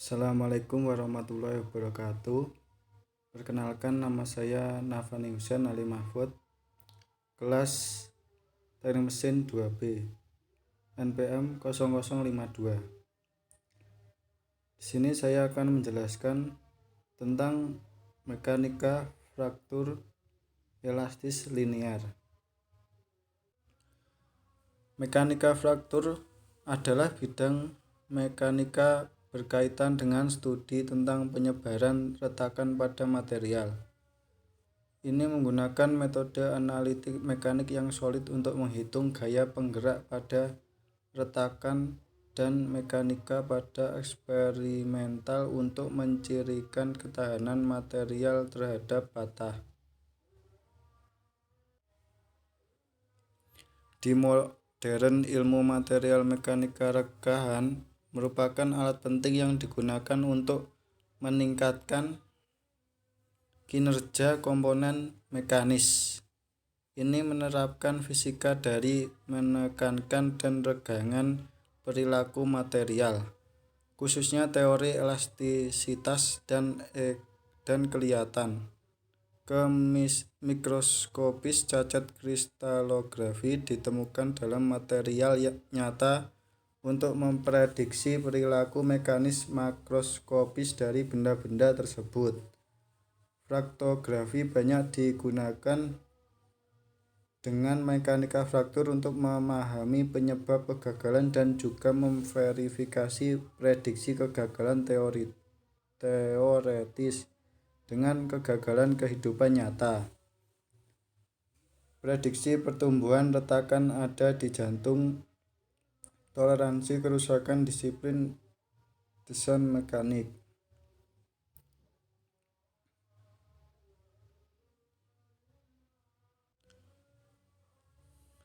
Assalamualaikum warahmatullahi wabarakatuh. Perkenalkan, nama saya Nafani Husain Ali Mahfud, kelas Teknik Mesin 2B, NPM 0052. Di sini saya akan menjelaskan tentang mekanika fraktur elastis linier. Mekanika fraktur adalah bidang mekanika berkaitan dengan studi tentang penyebaran retakan pada material. Ini menggunakan metode analitik mekanik yang solid untuk menghitung gaya penggerak pada retakan dan mekanika pada eksperimental untuk mencirikan ketahanan material terhadap patah. Di modern ilmu material, mekanika rekahan merupakan alat penting yang digunakan untuk meningkatkan kinerja komponen mekanis. Ini menerapkan fisika dari menekankan dan regangan perilaku material, khususnya teori elastisitas dan kelihatan ke mikroskopis. Cacat kristalografi ditemukan dalam material nyata untuk memprediksi perilaku mekanis makroskopis dari benda-benda tersebut. Fraktografi banyak digunakan dengan mekanika fraktur untuk memahami penyebab kegagalan dan juga memverifikasi prediksi kegagalan teoretis dengan kegagalan kehidupan nyata. Prediksi pertumbuhan retakan ada di jantung toleransi kerusakan disiplin desain mekanik.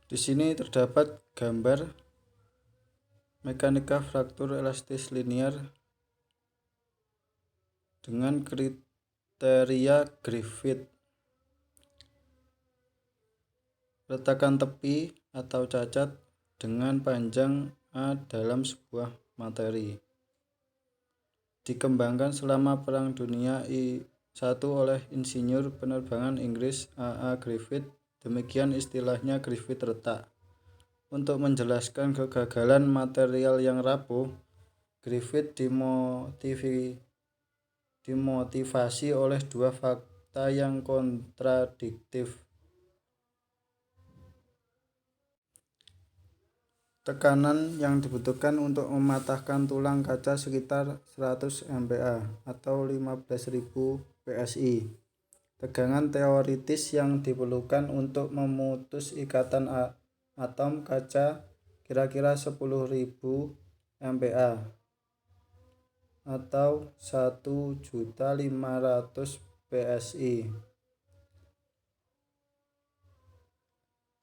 Di sini terdapat gambar mekanika fraktur elastis linier dengan kriteria Griffith. Retakan tepi atau cacat dengan panjang A dalam sebuah materi dikembangkan selama Perang Dunia I oleh insinyur penerbangan Inggris A. Griffith. Demikian istilahnya Griffith retak. Untuk menjelaskan kegagalan material yang rapuh, Griffith dimotivasi oleh dua fakta yang kontradiktif. Tekanan yang dibutuhkan untuk mematahkan tulang kaca sekitar 100 MPa atau 15.000 PSI. Tegangan teoritis yang diperlukan untuk memutus ikatan atom kaca kira-kira 10.000 MPa atau 1.500.000 PSI.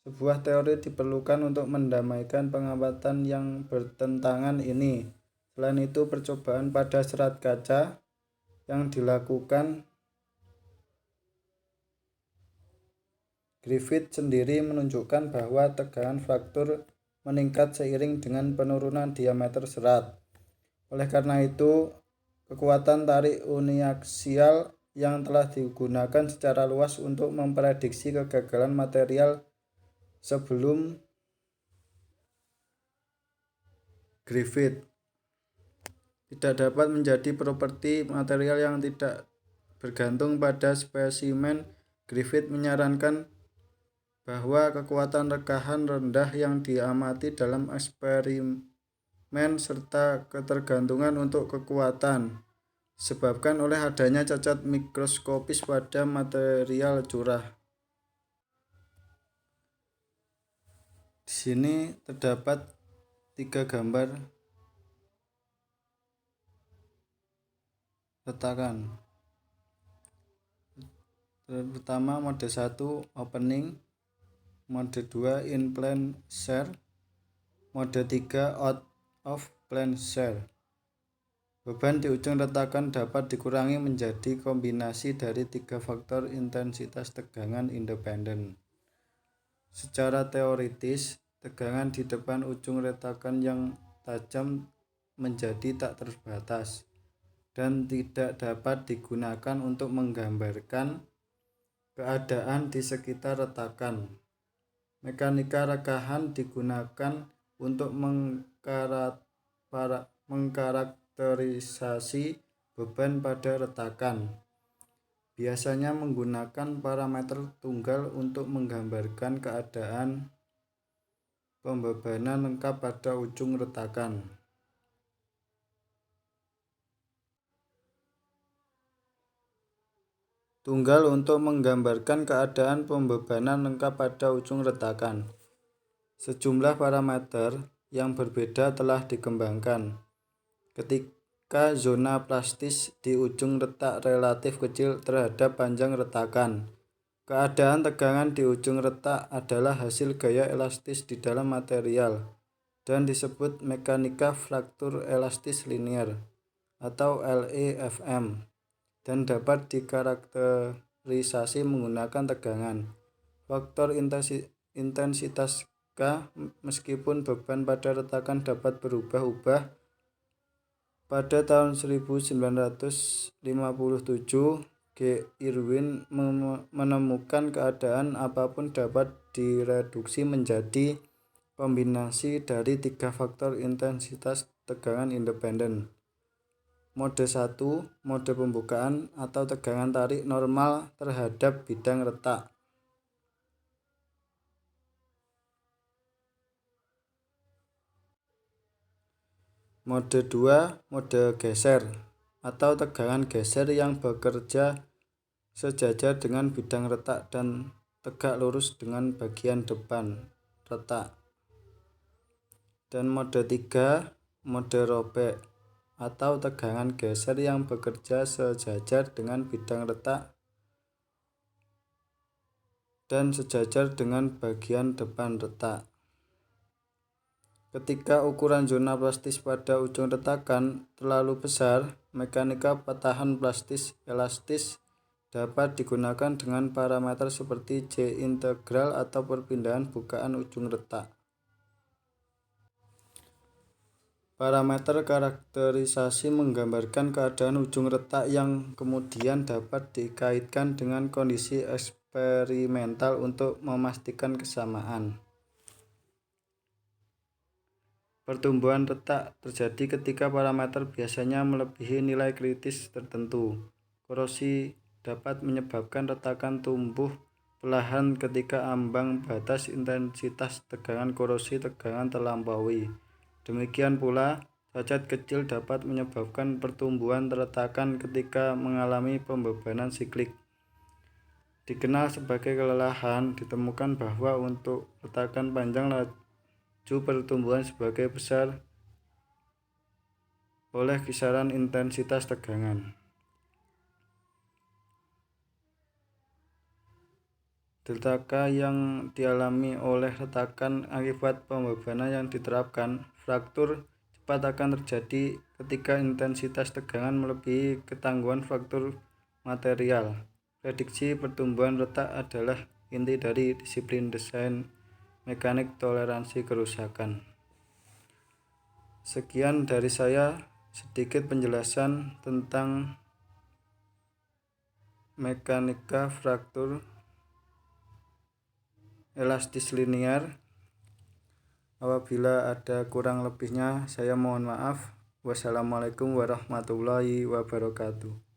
Sebuah teori diperlukan untuk mendamaikan pengamatan yang bertentangan ini. Selain itu, percobaan pada serat kaca yang dilakukan Griffith sendiri menunjukkan bahwa tegangan fraktur meningkat seiring dengan penurunan diameter serat. Oleh karena itu, kekuatan tarik uniaksial yang telah digunakan secara luas untuk memprediksi kegagalan material sebelum Griffith tidak dapat menjadi properti material yang tidak bergantung pada spesimen. Griffith menyarankan bahwa kekuatan rekahan rendah yang diamati dalam eksperimen serta ketergantungan untuk kekuatan disebabkan oleh adanya cacat mikroskopis pada material curah. Di sini terdapat 3 gambar retakan. Pertama, mode 1 opening, mode 2 in plane shear, mode 3 out of plane shear. Beban di ujung retakan dapat dikurangi menjadi kombinasi dari 3 faktor intensitas tegangan independen. Secara teoritis, tegangan di depan ujung retakan yang tajam menjadi tak terbatas. dan tidak dapat digunakan untuk menggambarkan keadaan di sekitar retakan. Mekanika rekahan digunakan untuk mengkarakterisasi beban pada retakan. Biasanya menggunakan parameter tunggal untuk menggambarkan keadaan pembebanan lengkap pada ujung retakan. Tunggal untuk menggambarkan keadaan pembebanan lengkap pada ujung retakan. Sejumlah parameter yang berbeda telah dikembangkan. Ketika zona plastis di ujung retak relatif kecil terhadap panjang retakan, keadaan tegangan di ujung retak adalah hasil gaya elastis di dalam material dan disebut mekanika fraktur elastis linier atau LEFM dan dapat dikarakterisasi menggunakan tegangan, faktor intensitas K, meskipun beban pada retakan dapat berubah-ubah. Pada tahun 1957, G. Irwin menemukan keadaan apapun dapat direduksi menjadi kombinasi dari 3 faktor intensitas tegangan independen. Mode 1, mode pembukaan atau tegangan tarik normal terhadap bidang retak. Mode 2, mode geser atau tegangan geser yang bekerja sejajar dengan bidang retak dan tegak lurus dengan bagian depan retak. Dan mode 3, mode robek atau tegangan geser yang bekerja sejajar dengan bidang retak dan sejajar dengan bagian depan retak. Ketika ukuran zona plastis pada ujung retakan terlalu besar, mekanika patahan plastis elastis dapat digunakan dengan parameter seperti J integral atau perpindahan bukaan ujung retak. Parameter karakterisasi menggambarkan keadaan ujung retak yang kemudian dapat dikaitkan dengan kondisi eksperimental untuk memastikan kesamaan. Pertumbuhan retak terjadi ketika parameter biasanya melebihi nilai kritis tertentu. Korosi dapat menyebabkan retakan tumbuh perlahan ketika ambang batas intensitas tegangan korosi tegangan terlampaui. Demikian pula, cacat kecil dapat menyebabkan pertumbuhan retakan ketika mengalami pembebanan siklik. Dikenal sebagai kelelahan, ditemukan bahwa untuk retakan panjang laju pertumbuhan sebagai besar oleh kisaran intensitas tegangan. Delta K yang dialami oleh retakan akibat pembebanan yang diterapkan, fraktur cepat akan terjadi ketika intensitas tegangan melebihi ketangguhan fraktur material. Prediksi pertumbuhan retak adalah inti dari disiplin desain mekanik toleransi kerusakan. Sekian dari saya, sedikit penjelasan tentang mekanika fraktur elastis linier. Apabila ada kurang lebihnya, saya mohon maaf. Wassalamualaikum warahmatullahi wabarakatuh.